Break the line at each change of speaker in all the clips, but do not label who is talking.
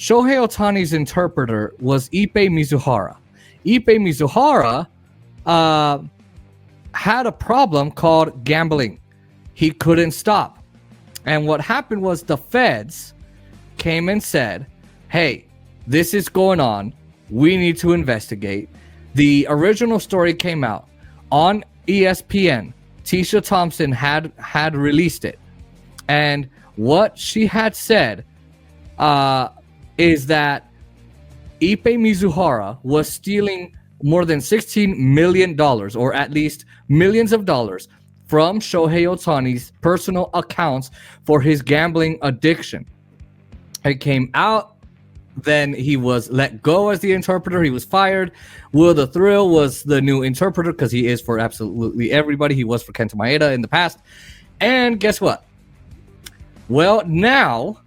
Shohei Ohtani's interpreter was Ippei Mizuhara. Ippei Mizuhara had a problem called gambling. He couldn't stop. And what happened was the feds came and said, hey, this is going on. We need to investigate. The original story came out on ESPN. Tisha Thompson had released it. And what she had said is that Ippei Mizuhara was stealing more than $16 million, or at least millions of dollars, from Shohei Ohtani's personal accounts for his gambling addiction. It came out, then he was let go as the interpreter. He was fired. Will the Thrill was the new interpreter because he is for absolutely everybody. He was for Kenta Maeda in the past. And guess what? Well, now,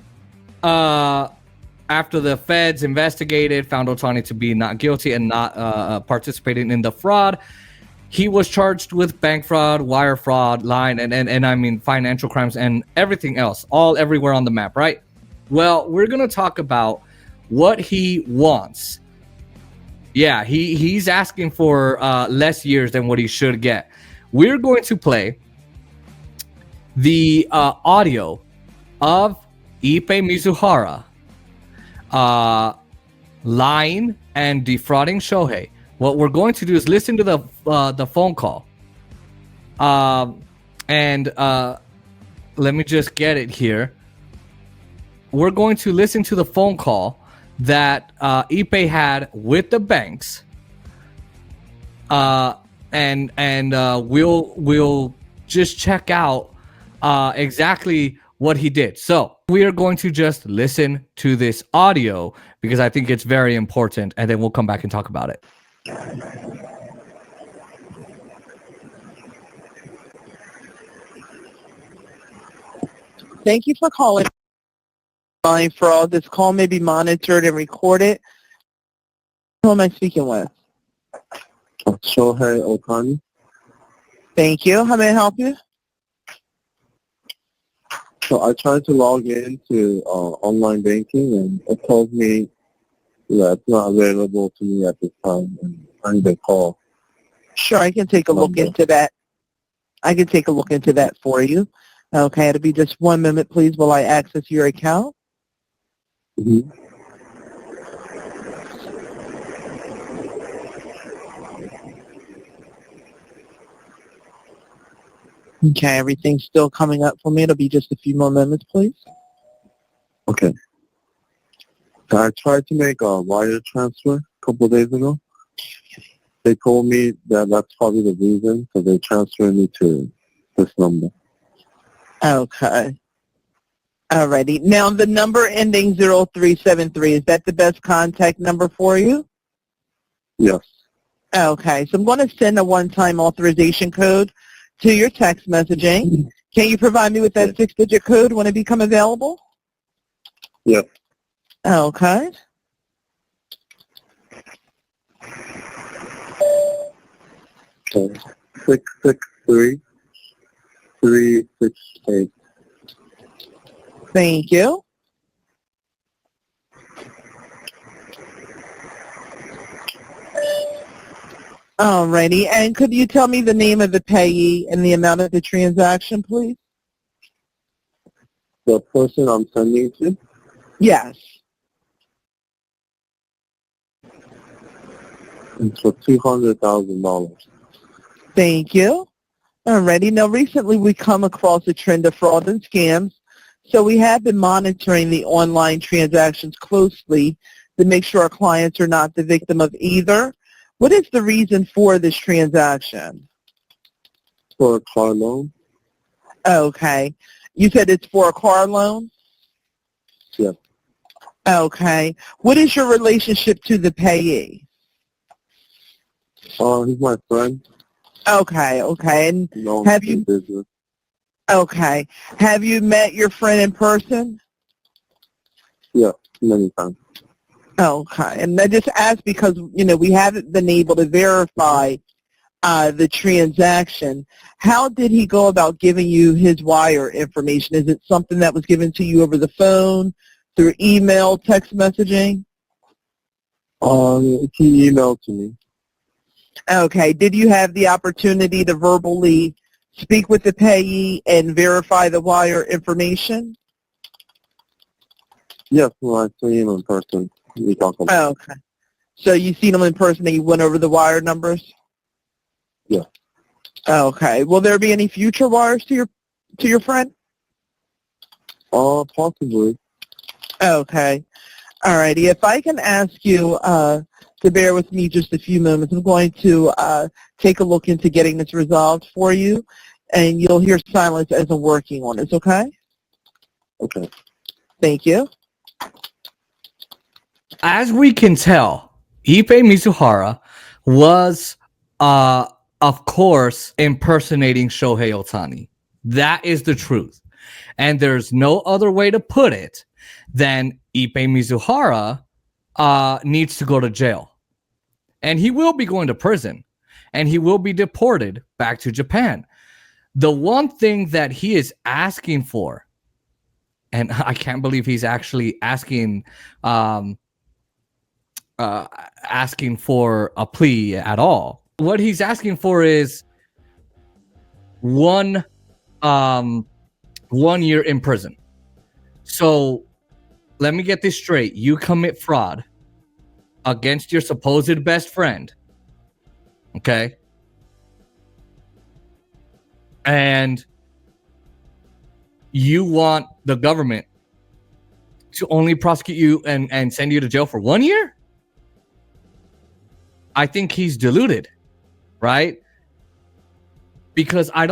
after the feds investigated, found Ohtani to be not guilty and not participating in the fraud, he was charged with bank fraud, wire fraud, line, and I mean financial crimes and everything else, all everywhere on the map, right? Well, we're going to talk about what he wants. Yeah, he's asking for less years than what he should get. We're going to play the audio of Ippei Mizuhara lying and defrauding Shohei. What we're going to do is listen to the phone call. And let me just get it here. We're going to listen to the phone call that Ippei had with the banks. And we'll just check out exactly what he did. So we are going to just listen to this audio because I think it's very important, and then we'll come back and talk about it.
Thank you for calling Line Fraud. This call may be monitored and recorded. Who am I speaking with?
Shohei Ohtani.
Thank you. How may I help you?
So I tried to log into online banking, and it told me that it's not available to me at this time, and I need a call.
Sure, I can take a look into that. I can take a look into that for you. Okay, it'll be just 1 minute, please, while I access your account.
Mm-hmm.
Okay, everything's still coming up for me. It'll be just a few more minutes, please.
Okay. I tried to make a wire transfer a couple of days ago. They told me that that's probably the reason, so they transferred me to this number.
Okay. Alrighty. Now, the number ending 0373, is that the best contact number for you?
Yes.
Okay, so I'm going to send a one-time authorization code to your text messaging. Can you provide me with that 6-digit code when it become available?
Yep.
Okay.
Okay. 663368.
Thank you. Alrighty, and could you tell me the name of the payee and the amount of the transaction, please?
The person I'm sending to?
Yes.
It's for $200,000.
Thank you. Alrighty, now recently we come across a trend of fraud and scams, so we have been monitoring the online transactions closely to make sure our clients are not the victim of either. What is the reason for this transaction?
For a car loan?
Okay. You said it's for a car loan?
Yes.
Okay. What is your relationship to the payee?
He's my friend.
Okay, okay. And
No,
have you
business.
Okay. Have you met your friend in person?
Yeah, many times.
Okay. And I just asked because, we haven't been able to verify the transaction. How did he go about giving you his wire information? Is it something that was given to you over the phone, Through email, text messaging?
He emailed to me.
Okay. Did you have the opportunity to verbally speak with the payee and verify the wire information?
Yes, well, I see him in person. We talked about
Okay. So you seen him in person and you went over the wire numbers?
Yeah.
Okay. Will there be any future wires to your friend?
Possibly.
Okay. All righty. If I can ask you to bear with me just a few moments, I'm going to take a look into getting this resolved for you, and you'll hear silence as I'm working on it, okay?
Okay.
Thank you.
As we can tell, Ippei Mizuhara was, of course, impersonating Shohei Ohtani. That is the truth. And there's no other way to put it than Ippei Mizuhara needs to go to jail. And he will be going to prison. And he will be deported back to Japan. The one thing that he is asking for, and I can't believe he's actually asking for a plea at all. What he's asking for is 1 year in prison. So let me get this straight. You commit fraud against your supposed best friend. Okay. And you want the government to only prosecute you and send you to jail for 1 year? I think he's deluded, right? Because I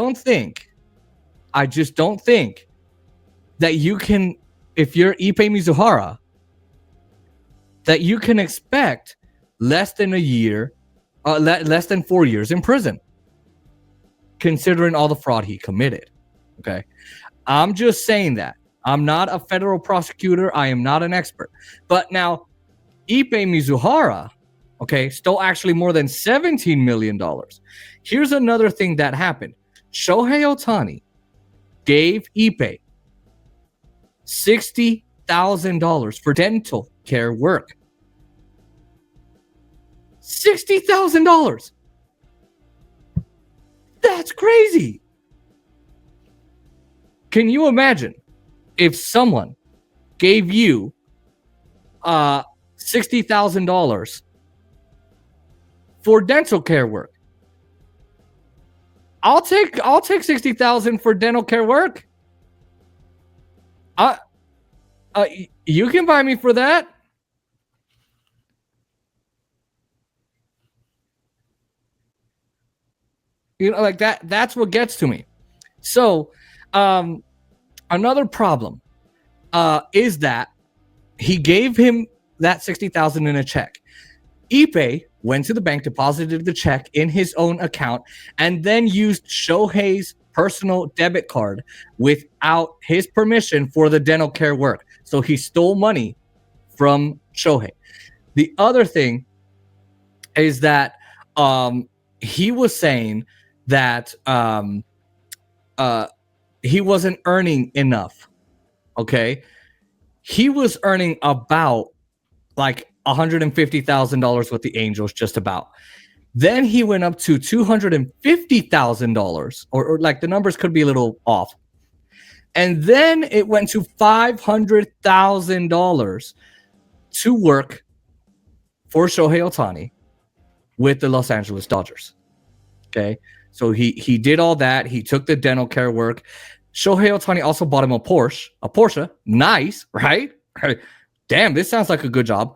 just don't think that you can, if you're Ippei Mizuhara, that you can expect less than a year, less than 4 years in prison, considering all the fraud he committed. Okay. I'm just saying that. I'm not a federal prosecutor. I am not an expert. But now, Ippei Mizuhara, okay, stole actually more than $17 million. Here's another thing that happened. Shohei Ohtani gave Ippei $60,000 for dental care work. $60,000. That's crazy. Can you imagine if someone gave you $60,000 for dental care work? I'll take $60,000 for dental care work. You can buy me for that. You know, like that. That's what gets to me. So, another problem is that he gave him that $60,000 in a check. Ippei went to the bank, deposited the check in his own account, and then used Shohei's personal debit card without his permission for the dental care work. So he stole money from Shohei. The other thing is that he was saying that he wasn't earning enough. Okay. He was earning about like $150,000 with the Angels, just about. Then he went up to $250,000, or like the numbers could be a little off. And then it went to $500,000 to work for Shohei Ohtani with the Los Angeles Dodgers. Okay. So he did all that. He took the dental care work. Shohei Ohtani also bought him a Porsche. Nice, right? Damn, this sounds like a good job.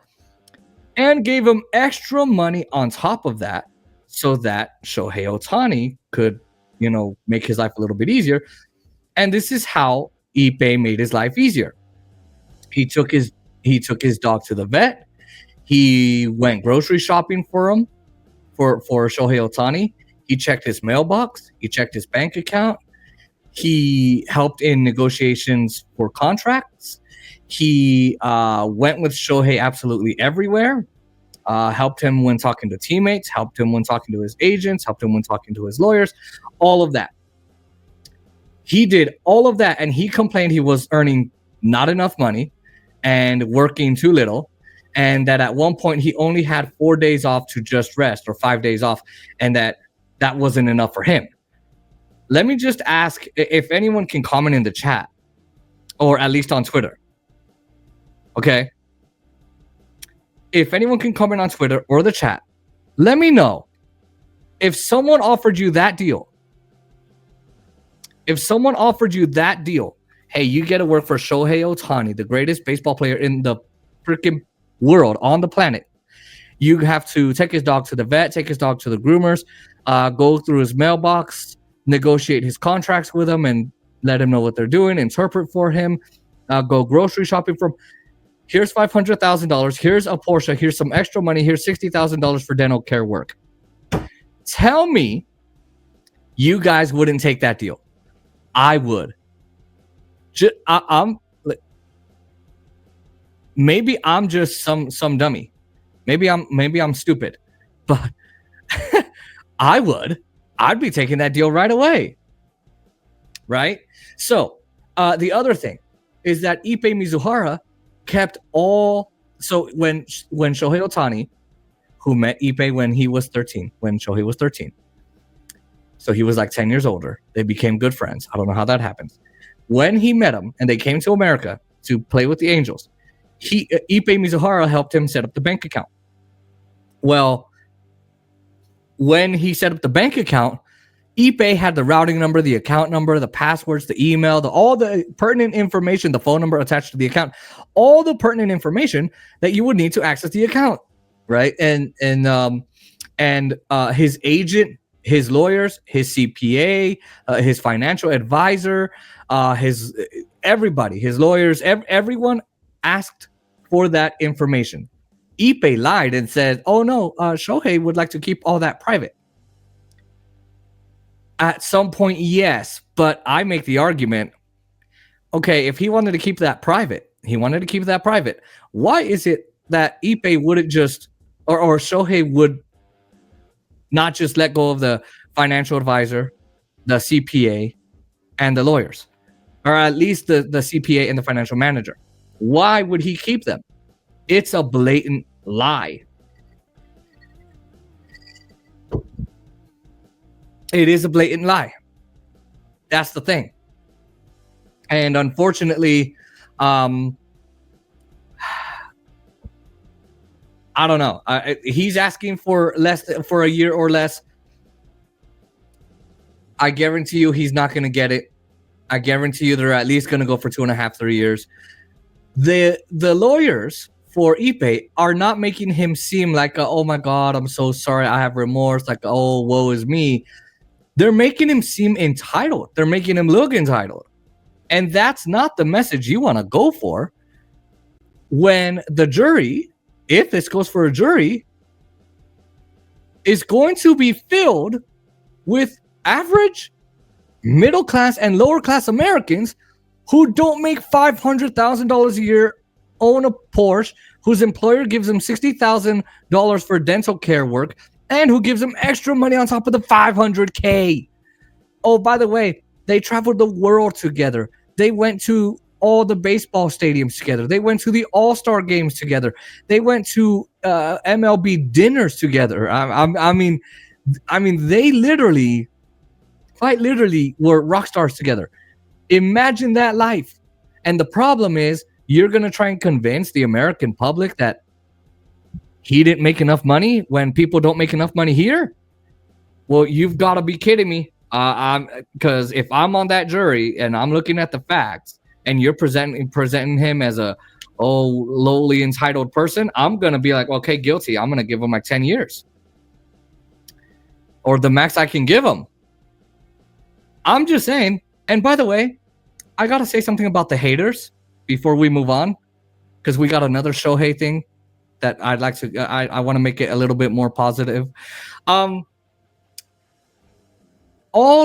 And gave him extra money on top of that so that Shohei Ohtani could, you know, make his life a little bit easier. And this is how Ippei made his life easier. He took his dog to the vet. He went grocery shopping for him, for Shohei Ohtani. He checked his mailbox. He checked his bank account. He helped in negotiations for contracts. He went with Shohei absolutely everywhere. Helped him when talking to teammates. Helped him when talking to his agents. Helped him when talking to his lawyers. All of that. He did all of that, and he complained he was earning not enough money. and working too little, and that at one point he only had 4 days off to just rest, or 5 days off, and that wasn't enough for him. Let me just ask if anyone can comment in the chat, or at least on Twitter. Okay? If anyone can comment on Twitter or the chat, let me know if someone offered you that deal. If someone offered you that deal, hey, you get to work for Shohei Ohtani, the greatest baseball player in the freaking world, on the planet. You have to take his dog to the vet, take his dog to the groomers, go through his mailbox, negotiate his contracts with him, and let him know what they're doing, interpret for him, go grocery shopping for him. Here's $500,000. Here's a Porsche. Here's some extra money. Here's $60,000 for dental care work. Tell me you guys wouldn't take that deal. I would. Maybe I'm just some dummy. Maybe I'm stupid, but I would. I'd be taking that deal right away. Right? So the other thing is that Ippei Mizuhara kept all. So when Shohei Ohtani, who met Ippei when he was 13, when Shohei was 13, so he was like 10 years older. They became good friends. I don't know how that happens. When he met him and they came to America to play with the Angels, Ippei Mizuhara helped him set up the bank account. Well, when he set up the bank account, Ippei had the routing number, the account number, the passwords, the email, all the pertinent information, the phone number attached to the account, all the pertinent information that you would need to access the account, right? And his agent, his lawyers, his CPA, his financial advisor, everybody, his lawyers, everyone asked for that information. Ippei lied and said, "Oh no, Shohei would like to keep all that private." At some point, yes, but I make the argument, okay, if he wanted to keep that private, why is it that Ippei wouldn't just, or Shohei would not just let go of the financial advisor, the CPA, and the lawyers, or at least the CPA and the financial manager? Why would he keep them? It's a blatant lie. It is a blatant lie. That's the thing. And unfortunately, I don't know. He's asking for less, for a year or less. I guarantee you he's not going to get it. I guarantee you they're at least going to go for 2.5, 3 years. The lawyers for Ippei are not making him seem like, oh my God, I'm so sorry, I have remorse, like, oh, woe is me. They're making him seem entitled. They're making him look entitled. And that's not the message you want to go for when the jury, if this goes for a jury, is going to be filled with average, middle class, and lower class Americans who don't make $500,000 a year, own a Porsche, whose employer gives them $60,000 for dental care work, and who gives them extra money on top of the $500K. Oh, by the way, they traveled the world together. They went to all the baseball stadiums together. They went to the All-Star games together. They went to MLB dinners together. I mean, they literally, quite literally, were rock stars together. Imagine that life. And the problem is, you're going to try and convince the American public that he didn't make enough money when people don't make enough money here? Well, you've got to be kidding me. Because if I'm on that jury and I'm looking at the facts and you're presenting him as a lowly entitled person, I'm going to be like, okay, guilty. I'm going to give him like 10 years. Or the max I can give him. I'm just saying. And by the way, I got to say something about the haters before we move on, because we got another Shohei thing that I'd like to, I want to make it a little bit more positive. All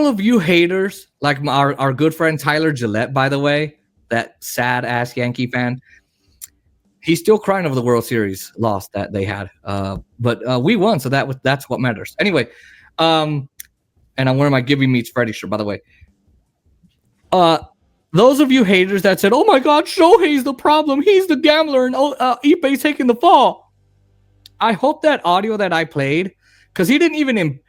of you haters, like our good friend Tyler Gillette, by the way, that sad ass Yankee fan, he's still crying over the World Series loss that they had. But we won, so that's what matters. Anyway, and I'm wearing my Gibby Meets Freddy shirt, by the way. those of you haters that said, "Oh my God, Shohei's the problem. He's the gambler, and Ippei's taking the fall." I hope that audio that I played, because he didn't even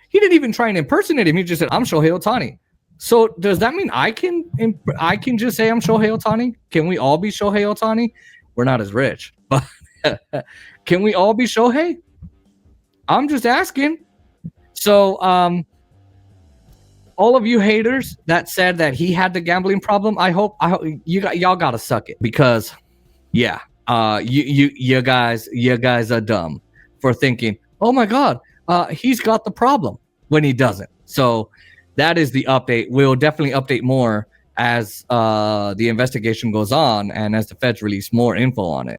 try and impersonate him. He just said, "I'm Shohei Ohtani." So does that mean I can just say I'm Shohei Ohtani? Can we all be Shohei Ohtani? We're not as rich, but can we all be Shohei? I'm just asking. So all of you haters that said that he had the gambling problem, I hope y'all gotta suck it, because you guys are dumb for thinking, oh my God, he's got the problem, when he doesn't. So that is the update. We'll definitely update more as the investigation goes on and as the feds release more info on it.